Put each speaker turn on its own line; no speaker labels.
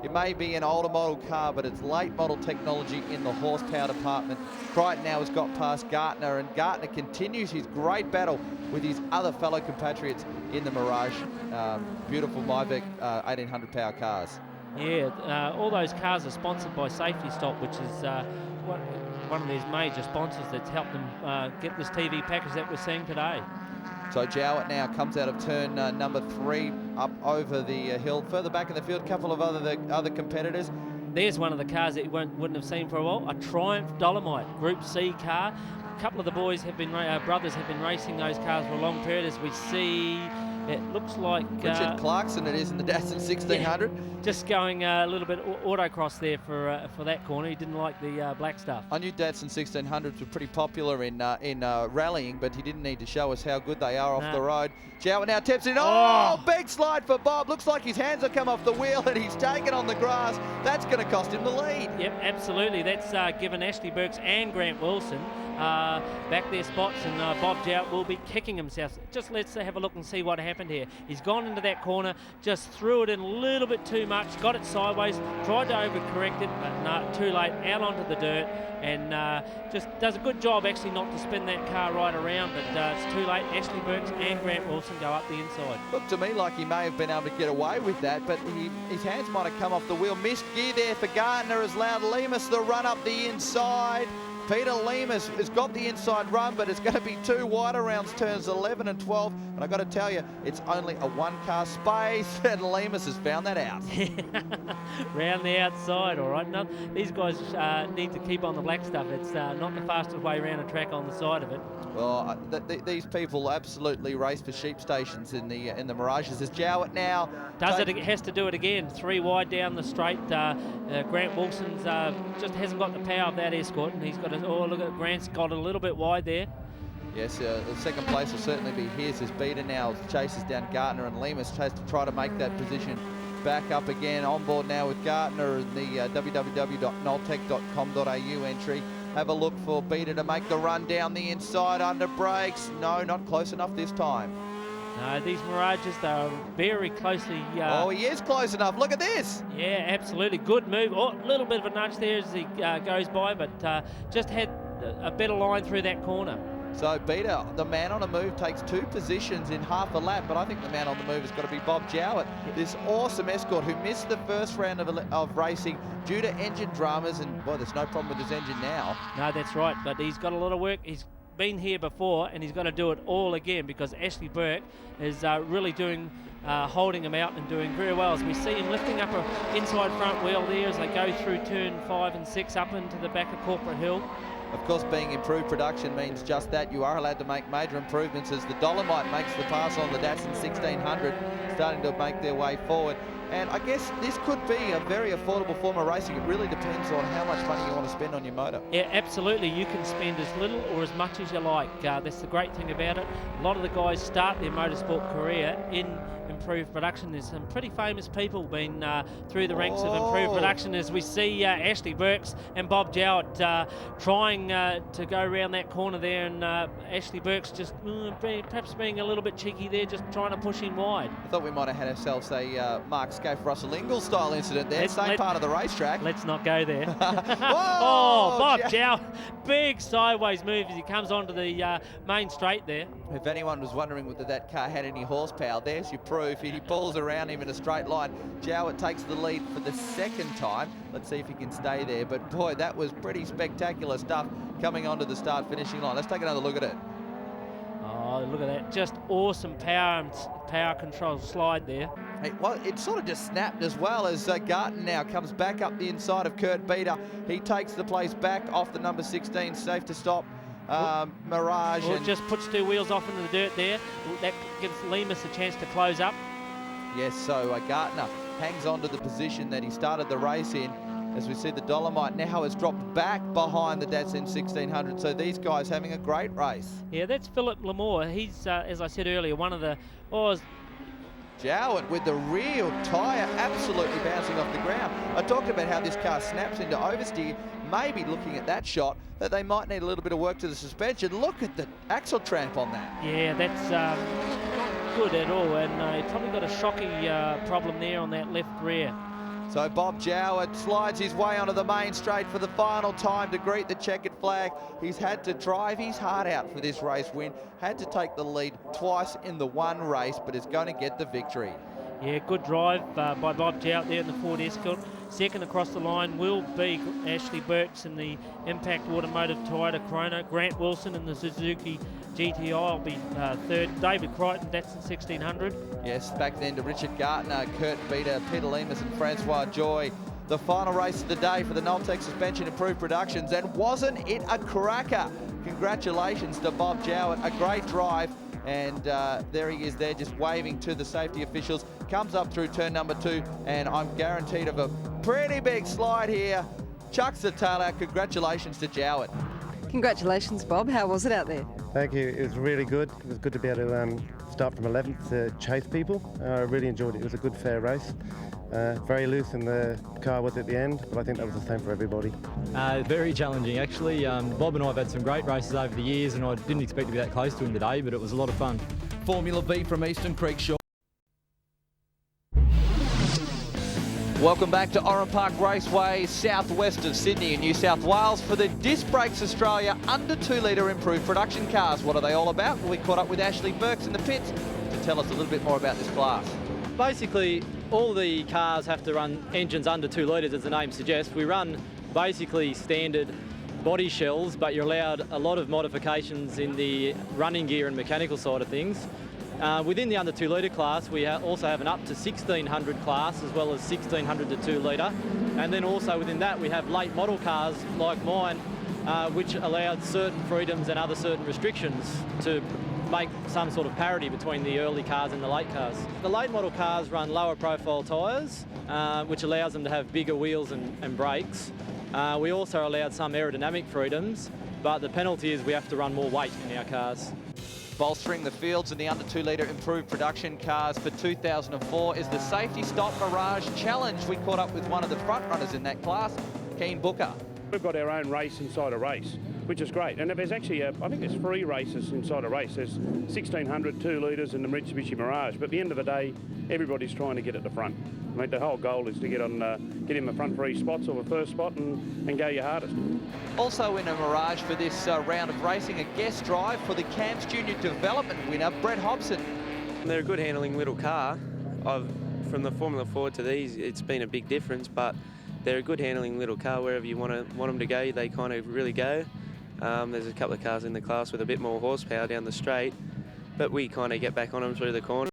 It may be an older model car, but it's late model technology in the horsepower department. Crichton now has got past Gartner, and Gartner continues his great battle with his other fellow compatriots in the Mirage. Beautiful Myvec 1800 power cars.
Yeah, all those cars are sponsored by Safety Stop, which is one of these major sponsors that's helped them get this TV package that we're seeing today.
So Jowett now comes out of turn number 3 up over the hill. Further back in the field, a couple of other competitors.
There's one of the cars that you wouldn't have seen for a while, a Triumph Dolomite Group C car. A couple of the boys have been, brothers have been racing those cars for a long period, as we see. It looks like
Richard Clarkson it is in the Datsun 1600.
Yeah, just going a little bit autocross there for that corner. He didn't like the black stuff.
I knew Datsun 1600s were pretty popular in rallying, but he didn't need to show us how good they are off the road. Jowett now taps in. Oh, big slide for Bob. Looks like his hands have come off the wheel and he's taken on the grass. That's going to cost him the lead.
Yep, absolutely. That's given Ashley Burks and Grant Wilson back their spots, and Bob Jowett will be kicking himself. Just let's have a look and see what happened here. He's gone into that corner, just threw it in a little bit too much, got it sideways, tried to overcorrect it, but no, too late, out onto the dirt, and just does a good job actually not to spin that car right around, but it's too late. Ashley Burks and Grant Wilson go up the inside.
Looked to me like he may have been able to get away with that, but his hands might have come off the wheel. Missed gear there for Gardner as Loud Lemus the run up the inside. Peter Lemus has got the inside run, but it's going to be too wide around turns 11 and 12. And I've got to tell you, it's only a one-car space, and Lemus has found that out.
Round the outside, all right. No, these guys need to keep on the black stuff. It's not the fastest way around a track on the side of it.
Well, these people absolutely race for sheep stations in the Mirages. As Jowett now
has to do it again. 3 wide down the straight. Grant Wilson's just hasn't got the power of that escort, and he's got a, oh, look at Grant's got a little bit wide there.
Yes, the second place will certainly be his as Beater now chases down Gartner, and Lemus has to try to make that position back up again. On board now with Gartner in the www.noltec.com.au entry. Have a look for Beater to make the run down the inside under brakes. No, not close enough this time.
No, these Mirages, they are very closely...
oh, he is close enough. Look at this.
Yeah, absolutely. Good move. Oh, a little bit of a nudge there as he goes by, but just had a better line through that corner.
So Beater, the man on a move, takes 2 positions in half a lap, but I think the man on the move has got to be Bob Jowett, this awesome escort who missed the first round of racing due to engine dramas, and boy, there's no problem with his engine now.
No, that's right, but he's got a lot of work. He's been here before, and he's got to do it all again, because Ashley Burke is really holding him out and doing very well, as we see him lifting up an inside front wheel there as they go through turn 5 and 6 up into the back of Corporate Hill.
Of course, being improved production means just that. You are allowed to make major improvements as the Dolomite makes the pass on the Datsun 1600, starting to make their way forward. And I guess this could be a very affordable form of racing. It really depends on how much money you want to spend on your motor.
Yeah, absolutely. You can spend as little or as much as you like. That's the great thing about it. A lot of the guys start their motorsport career in improved production. There's some pretty famous people been through the ranks of improved production, as we see Ashley Burks and Bob Jowett trying to go around that corner there, and Ashley Burks just perhaps being a little bit cheeky there, just trying to push him wide.
I thought we might have had ourselves a Mark Scaife, Russell Ingall style incident there, same part of the racetrack.
Let's not go there.
Whoa,
Bob Jowett, big sideways move as he comes onto the main straight there.
If anyone was wondering whether that car had any horsepower, there's your proof. He pulls around him in a straight line. Jowett takes the lead for the second time. Let's see if he can stay there. But boy, that was pretty spectacular stuff coming onto the start-finishing line. Let's take another look at it.
Oh, look at that. Just awesome power control slide there.
Hey, well, it sort of just snapped as well as Garton now comes back up the inside of Kurt Beater. He takes the place back off the number 16, Safe to Stop. Mirage.
Well, it just puts 2 wheels off into the dirt there. That gives Lemus a chance to close up.
Yes, so Gartner hangs on to the position that he started the race in. As we see, the Dolomite now has dropped back behind the Datsun 1600. So these guys having a great race.
Yeah, that's Philip Lamore. He's, as I said earlier, one of the...
Jowett with the rear tyre absolutely bouncing off the ground. I talked about how this car snaps into oversteer. Maybe looking at that shot, that they might need a little bit of work to the suspension. Look at the axle tramp on that.
Yeah, that's not good at all, and probably got a shocky problem there on that left rear.
So Bob Jowett slides his way onto the main straight for the final time to greet the checkered flag. He's had to drive his heart out for this race win, had to take the lead twice in the one race, but is going to get the victory.
Yeah, good drive by Bob Jowett there in the Ford Escort. Second across the line will be Ashley Burks in the Impact Automotive Toyota Corona. Grant Wilson in the Suzuki GTI will be third. David Crichton, that's in 1600.
Yes, back then to Richard Gartner, Kurt Beater, Peter Lemus and Francois Joy. The final race of the day for the Noltec Suspension Improved Productions, and wasn't it a cracker? Congratulations to Bob Jowett, a great drive. And there he is there just waving to the safety officials. Comes up through turn number 2, and I'm guaranteed of a pretty big slide here. Chucks the tail out. Congratulations to Jowett.
Congratulations, Bob. How was it out there?
Thank you. It was really good. It was good to be able to start from 11th to chase people. I really enjoyed it. It was a good, fair race. Very loose in the car was at the end, but I think that was the same for everybody.
Very challenging, actually. Bob and I have had some great races over the years, and I didn't expect to be that close to him today, but it was a lot of fun.
Formula V from Eastern Creek Shore. Welcome back to Oran Park Raceway, southwest of Sydney in New South Wales for the Disc Brakes Australia under 2 litre improved production cars. What are they all about? Well, we caught up with Ashley Burks in the pits to tell us a little bit more about this class.
Basically, all the cars have to run engines under 2 litres, as the name suggests. We run basically standard body shells, but you're allowed a lot of modifications in the running gear and mechanical side of things. Within the under 2 litre class, we also have an up to 1600 class, as well as 1600 to 2 litre. And then also within that, we have late model cars like mine, which allowed certain freedoms and other certain restrictions to make some sort of parity between the early cars and the late cars. The late model cars run lower profile tyres, which allows them to have bigger wheels and brakes. We also allowed some aerodynamic freedoms, but the penalty is we have to run more weight in our cars.
Bolstering the fields in the under 2 litre improved production cars for 2004 is the Safety Stop Mirage Challenge. We caught up with one of the front runners in that class, Keen Booker.
We've got our own race inside a race, which is great. And there's actually, I think there's 3 races inside a race. There's 1600, 2 litres and the Mitsubishi Mirage. But at the end of the day, everybody's trying to get at the front. I mean, the whole goal is to get in the front 3 spots or the first spot and go your hardest.
Also in a Mirage for this round of racing, a guest drive for the Camps Junior Development winner, Brett Hobson.
They're a good handling little car. From the Formula 4 to these, it's been a big difference, but they're a good handling little car. Wherever you want them to go, they kind of really go. There's a couple of cars in the class with a bit more horsepower down the straight, but we kind of get back on them through the corner.